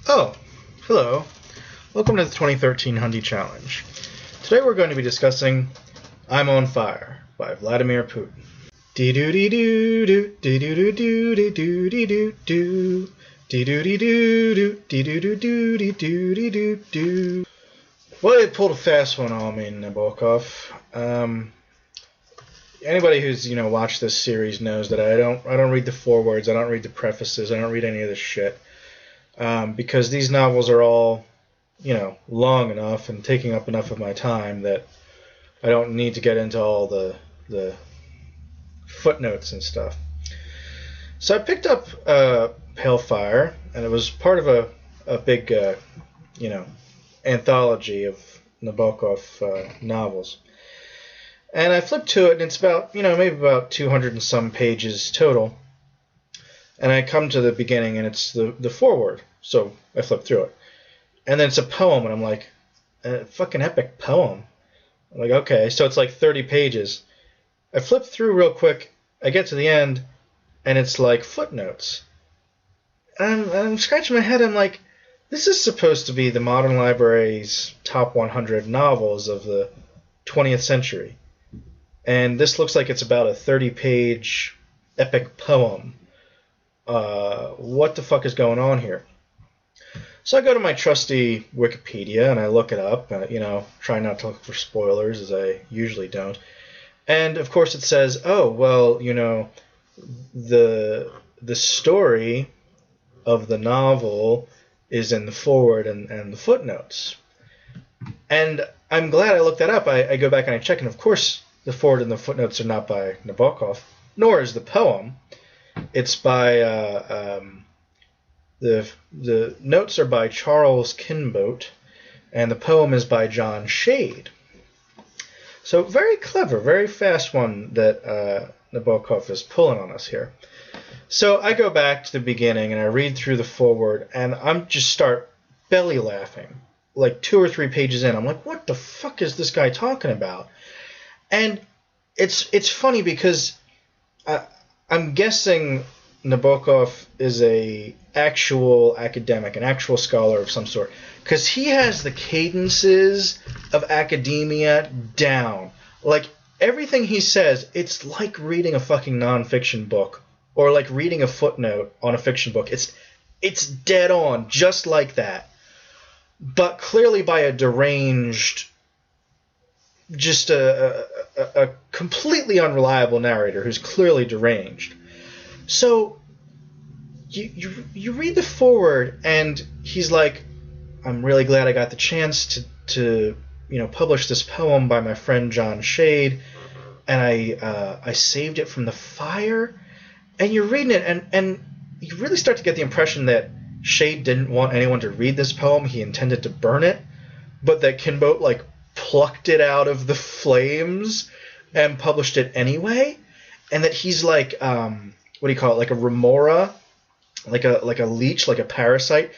Oh, hello. Welcome to the 2013 Hundie Challenge. Today we're going to be discussing I'm on Fire by Vladimir Putin. Dee-doo-dee-doo-doo, dee-doo-doo-doo-dee-doo-doo-doo-doo, dee-doo-dee-doo-doo-dee-doo-doo-doo-doo-doo. Well, they pulled a fast one on me, Nabokov. Anybody who's watched this series knows that I don't read the forewords, I don't read the prefaces, I don't read any of this shit. Because these novels are all, long enough and taking up enough of my time that I don't need to get into all the footnotes and stuff. So I picked up Pale Fire, and it was part of a big, anthology of Nabokov novels. And I flipped to it, and it's about, maybe about 200 and some pages total. And I come to the beginning, and it's the foreword. So I flip through it. And then it's a poem, and I'm like, a fucking epic poem. I'm like, okay, so it's like 30 pages. I flip through real quick. I get to the end, and it's like footnotes. And I'm scratching my head. I'm like, this is supposed to be the Modern Library's top 100 novels of the 20th century. And this looks like it's about a 30-page epic poem. What the fuck is going on here? So I go to my trusty Wikipedia and I look it up, try not to look for spoilers as I usually don't. And of course it says, oh, well, the story of the novel is in the foreword and the footnotes. And I'm glad I looked that up. I go back and I check, and of course the foreword and the footnotes are not by Nabokov, nor is the poem. It's by the notes are by Charles Kinbote, and the poem is by John Shade. So very clever, very fast one that Nabokov is pulling on us here. So I go back to the beginning and I read through the foreword, and I'm just start belly laughing, like 2 or 3 pages in. I'm like, what the fuck is this guy talking about? And it's funny because I'm guessing Nabokov is a actual academic, an actual scholar of some sort, because he has the cadences of academia down. Like, everything he says, it's like reading a fucking nonfiction book, or like reading a footnote on a fiction book. It's dead on, just like that. But clearly by a deranged, just a completely unreliable narrator who's clearly deranged. So you read the foreword, and he's like, I'm really glad I got the chance to publish this poem by my friend John Shade, and I saved it from the fire. And you're reading it, and you really start to get the impression that Shade didn't want anyone to read this poem. He intended to burn it, but that Kinbote plucked it out of the flames and published it anyway, and that he's like what do you call it, like a remora, like a leech, like a parasite,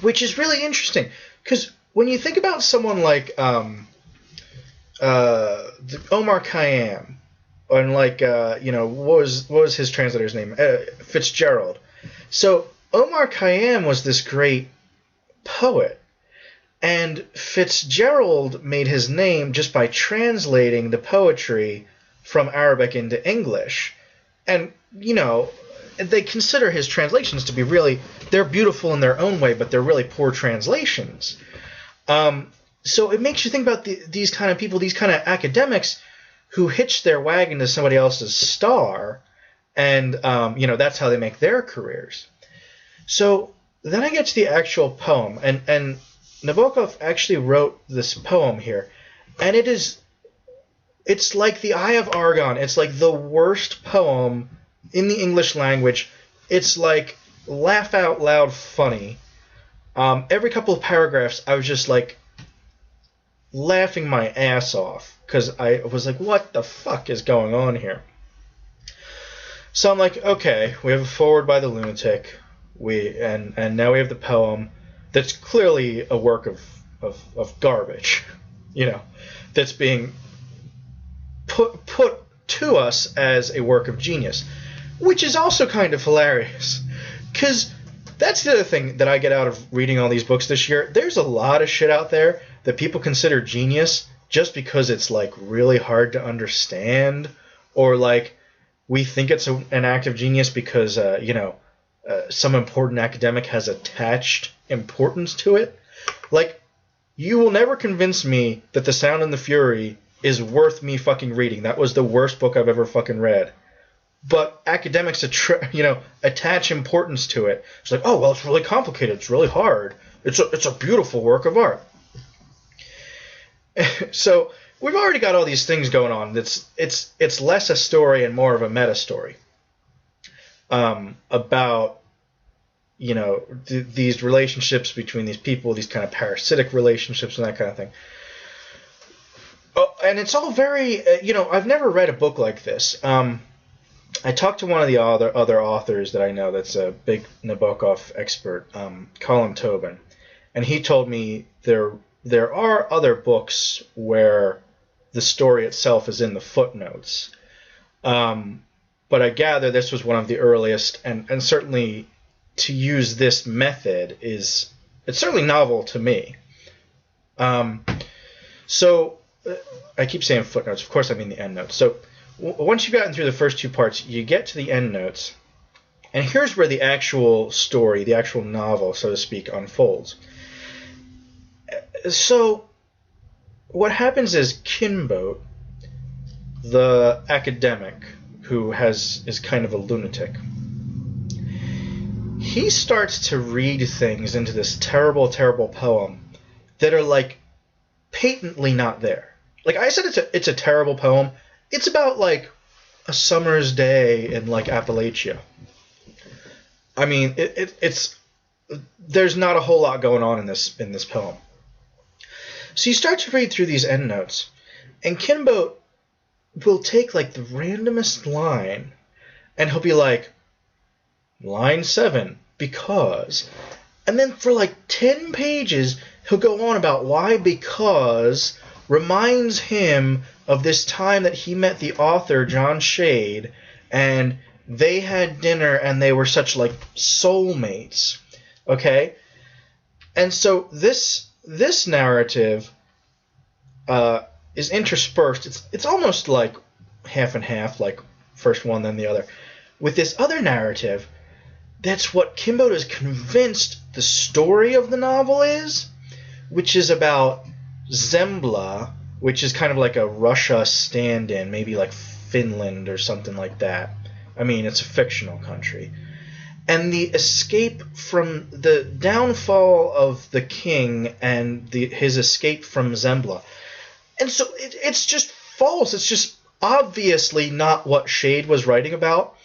which is really interesting, because when you think about someone like Omar Khayyam, and what was his translator's name, Fitzgerald. So Omar Khayyam was this great poet, and Fitzgerald made his name just by translating the poetry from Arabic into English. And, they consider his translations to be they're beautiful in their own way, but they're really poor translations. So it makes you think about these kind of people, these kind of academics who hitch their wagon to somebody else's star, and, that's how they make their careers. So then I get to the actual poem, and Nabokov actually wrote this poem here, and it's like the Eye of Argon. It's like the worst poem in the English language. It's like laugh out loud funny. Every couple of paragraphs, I was just like laughing my ass off, because I was like, what the fuck is going on here? So I'm like, okay, we have a foreword by the lunatic, and now we have the poem that's clearly a work of garbage, that's being put to us as a work of genius, which is also kind of hilarious, because That's the other thing that I get out of reading all these books this year. There's a lot of shit out there that people consider genius just because it's like really hard to understand, or like we think it's an act of genius because some important academic has attached importance to it. Like, you will never convince me that The Sound and the Fury is worth me fucking reading. That was the worst book I've ever fucking read. But academics, attach importance to it. It's like, oh, well, it's really complicated. It's really hard. It's a beautiful work of art. So we've already got all these things going on. It's less a story and more of a meta story about these relationships between these people, these kind of parasitic relationships and that kind of thing. And it's all very, I've never read a book like this. I talked to one of the other authors that I know that's a big Nabokov expert, Colin Tobin, and he told me there are other books where the story itself is in the footnotes. But I gather this was one of the earliest, and certainly to use this method it's certainly novel to me. So I keep saying footnotes. Of course I mean the endnotes. So once you've gotten through the first two parts, you get to the endnotes, and here's where the actual story, the actual novel, so to speak, unfolds. So what happens is Kinbote, the academic who is kind of a lunatic, he starts to read things into this terrible, terrible poem that are like patently not there. Like I said, it's a terrible poem. It's about like a summer's day in like Appalachia. I mean, it's there's not a whole lot going on in this poem. So you start to read through these endnotes, and Kinbote will take like the randomest line, and he'll be like, line 7, because, and then for like 10 pages he'll go on about why because reminds him of this time that he met the author John Shade, and they had dinner and they were such like soulmates. Okay? And so this narrative is interspersed. It's almost like half and half, like first one then the other, with this other narrative that's what Kinbote is convinced the story of the novel is, which is about Zembla, which is kind of like a Russia stand-in, maybe like Finland or something like that. I mean, it's a fictional country. And the escape from the downfall of the king and his escape from Zembla. And so it's just false. It's just obviously not what Shade was writing about,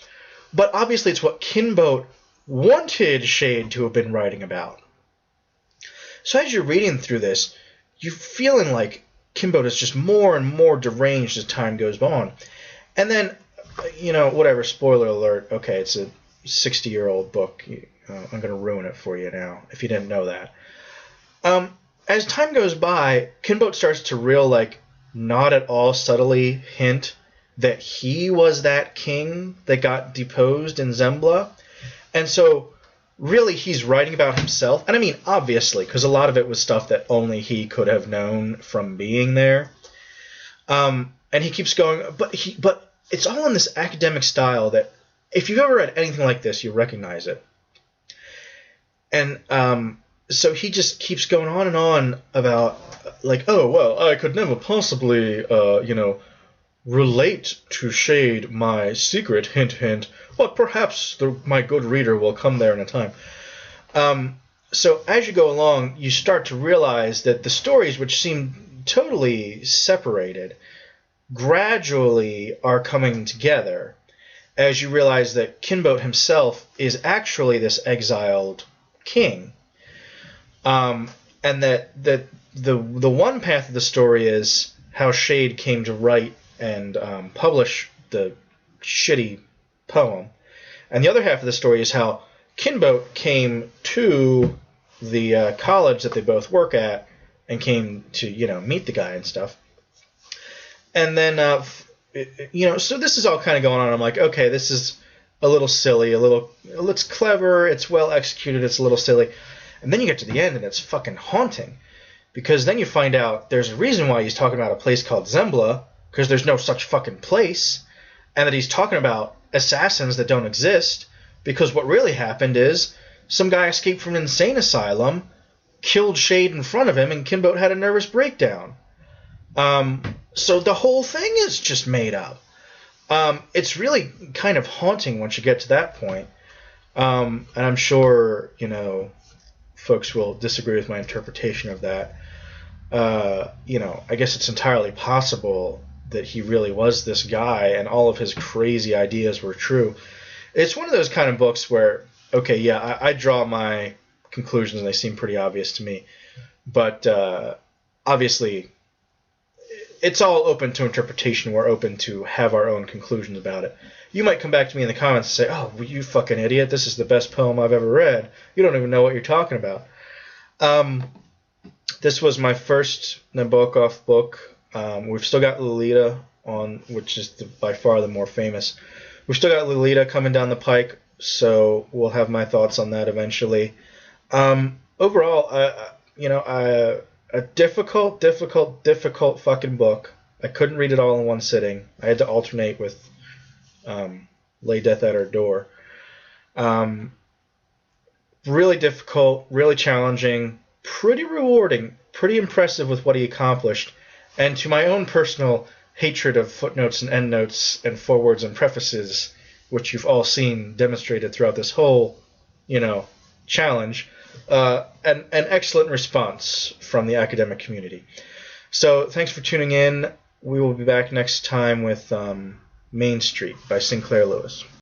but obviously it's what Kinbote wanted Shade to have been writing about. So as you're reading through this, you're feeling like Kinbote is just more and more deranged as time goes on. And then, whatever, spoiler alert, okay, it's a 60-year-old book. I'm going to ruin it for you now, if you didn't know that. As time goes by, Kinbote starts to not at all subtly hint that he was that king that got deposed in Zembla. And so, really, he's writing about himself. And I mean, obviously, because a lot of it was stuff that only he could have known from being there. And he keeps going, but it's all in this academic style that, if you've ever read anything like this, you recognize it. And so he just keeps going on and on about, like, oh, well, I could never possibly, relate to Shade my secret, hint, hint, but perhaps my good reader will come there in a time. So as you go along, you start to realize that the stories, which seem totally separated, gradually are coming together as you realize that Kinbote himself is actually this exiled king. And that the one path of the story is how Shade came to write and publish the shitty poem. And the other half of the story is how Kinbote came to the college that they both work at and came to, meet the guy and stuff. And then, so this is all kind of going on. I'm like, okay, this is a little silly, it's clever, it's well executed, it's a little silly. And then you get to the end and it's fucking haunting. Because then you find out there's a reason why he's talking about a place called Zembla, because there's no such fucking place, and that he's talking about assassins that don't exist, because what really happened is some guy escaped from an insane asylum, killed Shade in front of him, and Kinboat had a nervous breakdown. So the whole thing is just made up. It's really kind of haunting once you get to that point. And I'm sure, folks will disagree with my interpretation of that. I guess it's entirely possible that he really was this guy and all of his crazy ideas were true. It's one of those kind of books where, okay, yeah, I draw my conclusions and they seem pretty obvious to me. But obviously, it's all open to interpretation. We're open to have our own conclusions about it. You might come back to me in the comments and say, oh, you fucking idiot, this is the best poem I've ever read. You don't even know what you're talking about. This was my first Nabokov book. We've still got Lolita on, which is by far the more famous. We've still got Lolita coming down the pike, so we'll have my thoughts on that eventually. Overall, a difficult fucking book. I couldn't read it all in one sitting. I had to alternate with Lay Death at Our Door. Really difficult, really challenging, pretty rewarding, pretty impressive with what he accomplished. And to my own personal hatred of footnotes and endnotes and forewords and prefaces, which you've all seen demonstrated throughout this whole, challenge, an excellent response from the academic community. So thanks for tuning in. We will be back next time with Main Street by Sinclair Lewis.